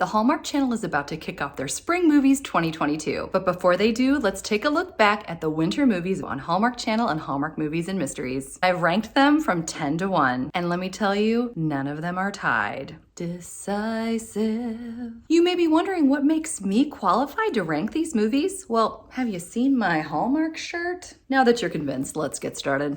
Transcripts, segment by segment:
The Hallmark Channel is about to kick off their Spring Movies 2022. But before they do, let's take a look back at the winter movies on Hallmark Channel and Hallmark Movies and Mysteries. I've ranked them from 10 to 1, and let me tell you, none of them are tied. Decisive. You may be wondering what makes me qualified to rank these movies? Well, have you seen my Hallmark shirt? Now that you're convinced, let's get started.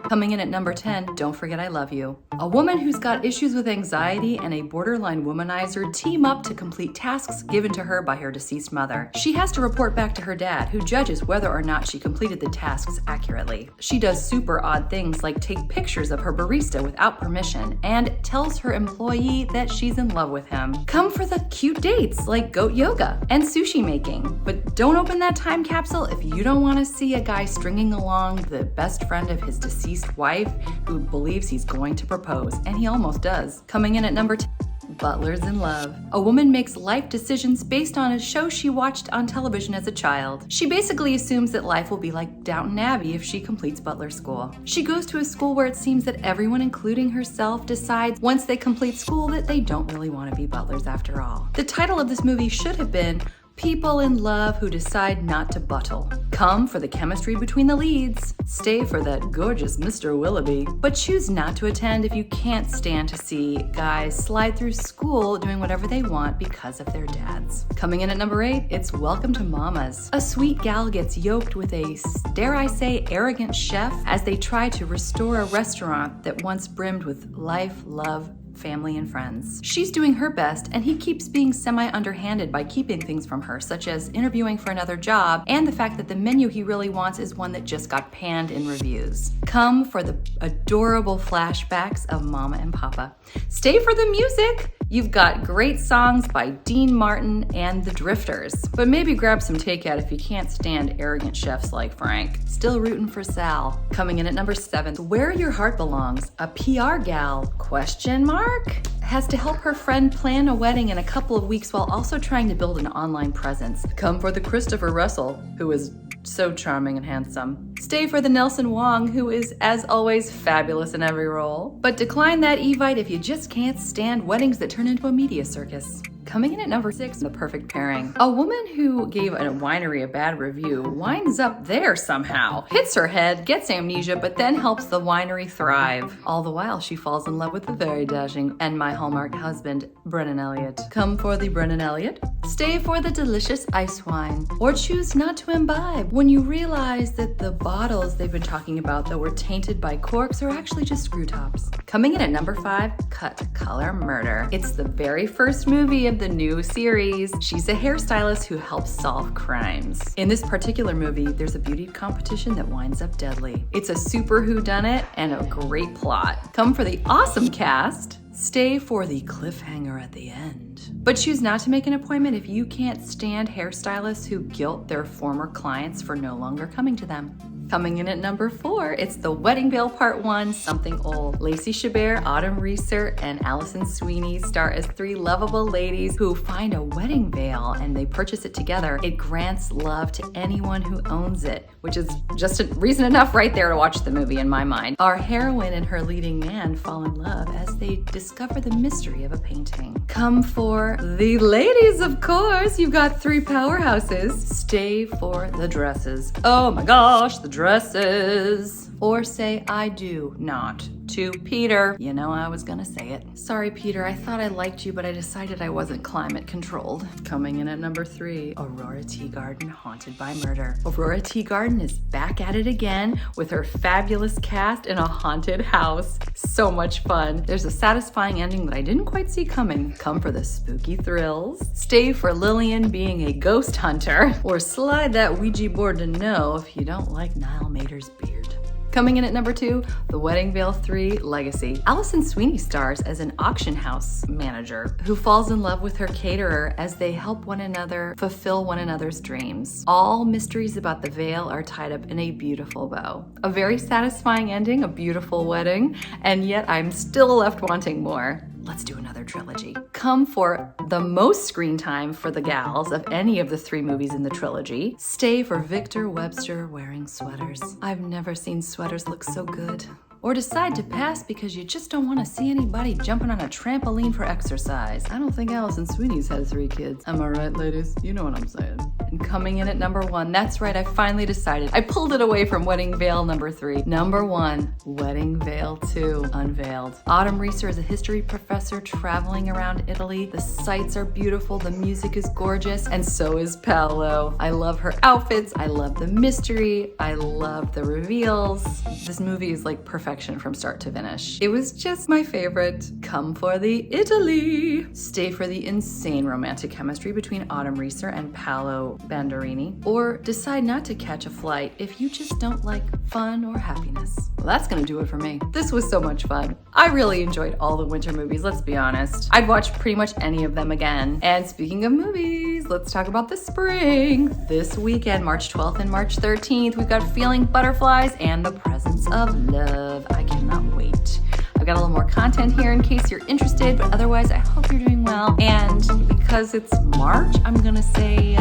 Coming in at number 10, Don't Forget I Love You. A woman who's got issues with anxiety and a borderline womanizer team up to complete tasks given to her by her deceased mother. She has to report back to her dad, who judges whether or not she completed the tasks accurately. She does super odd things like take pictures of her barista without permission and tells her employee that she's in love with him. Come for the cute dates like goat yoga and sushi making. But don't open that time capsule if you don't want to see a guy stringing along the best friend of his deceased wife who believes he's going to propose, and he almost does. Coming in at number 10, Butler's in Love. A woman makes life decisions based on a show she watched on television as a child. She basically assumes that life will be like Downton Abbey if she completes Butler school. She goes to a school where it seems that everyone, including herself, decides once they complete school that they don't really want to be butlers after all. The title of this movie should have been People in Love Who Decide Not to Buttle. Come for the chemistry between the leads. Stay for that gorgeous Mr. Willoughby. But choose not to attend if you can't stand to see guys slide through school doing whatever they want because of their dads. Coming in at number 8, it's Welcome to Mama's. A sweet gal gets yoked with a, dare I say, arrogant chef as they try to restore a restaurant that once brimmed with life, love, family, and friends. She's doing her best, and he keeps being semi-underhanded by keeping things from her, such as interviewing for another job and the fact that the menu he really wants is one that just got panned in reviews. Come for the adorable flashbacks of Mama and Papa. Stay for the music! You've got great songs by Dean Martin and the Drifters. But maybe grab some takeout if you can't stand arrogant chefs like Frank. Still rooting for Sal. Coming in at number 7, Where Your Heart Belongs. A PR gal, question mark? Has to help her friend plan a wedding in a couple of weeks while also trying to build an online presence. Come for the Christopher Russell, who is so charming and handsome. Stay for the Nelson Wong, who is, as always, fabulous in every role. But decline that Evite if you just can't stand weddings that turn into a media circus. Coming in at number 6, The Perfect Pairing. A woman who gave a winery a bad review winds up there somehow, hits her head, gets amnesia, but then helps the winery thrive. All the while, she falls in love with the very dashing and my Hallmark husband, Brennan Elliott. Come for the Brennan Elliott. Stay for the delicious ice wine, or choose not to imbibe when you realize that the bottles they've been talking about that were tainted by corks are actually just screw tops. Coming in at number 5, Cut Color Murder. It's the very first movie of the new series. She's a hairstylist who helps solve crimes. In this particular movie, there's a beauty competition that winds up deadly. It's a super whodunit and a great plot. Come for the awesome cast. Stay for the cliffhanger at the end. But choose not to make an appointment if you can't stand hairstylists who guilt their former clients for no longer coming to them. Coming in at number 4, it's the Weddingville Part 1, Something Old. Lacey Chabert, Autumn Reeser, and Allison Sweeney star as 3 lovable ladies who find a wedding veil and they purchase it together. It grants love to anyone who owns it, which is just a reason enough right there to watch the movie in my mind. Our heroine and her leading man fall in love as they discover the mystery of a painting. Come for the ladies, of course. You've got 3 powerhouses. Stay for the dresses. Oh my gosh, the dresses. Or say I do not to Peter. You know I was gonna say it. Sorry, Peter, I thought I liked you, but I decided I wasn't climate controlled. Coming in at number 3, Aurora Teagarden, Haunted by Murder. Aurora Teagarden is back at it again with her fabulous cast in a haunted house. So much fun. There's a satisfying ending that I didn't quite see coming. Come for the spooky thrills. Stay for Lillian being a ghost hunter. Or slide that Ouija board to no if you don't like Niall Mater's beard. Coming in at number 2, The Weddingville 3 Legacy. Allison Sweeney stars as an auction house manager who falls in love with her caterer as they help one another fulfill one another's dreams. All mysteries about the veil are tied up in a beautiful bow. A very satisfying ending, a beautiful wedding, and yet I'm still left wanting more. Let's do another trilogy. Come for the most screen time for the gals of any of the 3 movies in the trilogy. Stay for Victor Webster wearing sweaters. I've never seen sweaters look so good. Or decide to pass because you just don't want to see anybody jumping on a trampoline for exercise. I don't think Allison Sweeney's had 3 kids. Am I right, ladies? You know what I'm saying. And coming in at number 1, that's right, I finally decided. I pulled it away from Weddingville number 3. Number 1, Weddingville 2, Unveiled. Autumn Reeser is a history professor traveling around Italy. The sights are beautiful, the music is gorgeous, and so is Paolo. I love her outfits, I love the mystery, I love the reveals. This movie is like perfection from start to finish. It was just my favorite. Come for the Italy. Stay for the insane romantic chemistry between Autumn Reeser and Paolo Banderini. Or decide not to catch a flight if you just don't like fun or happiness. Well, that's gonna do it for me. This was so much fun. I really enjoyed all the winter movies, let's be honest. I'd watch pretty much any of them again. And speaking of movies, let's talk about the spring. This weekend, March 12th and March 13th, we've got Feeling Butterflies and The Presence of Love. I cannot wait. I've got a little more content here in case you're interested, but otherwise I hope you're doing well. And because it's March, I'm gonna say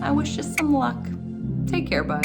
I wish you some luck. Take care, bye.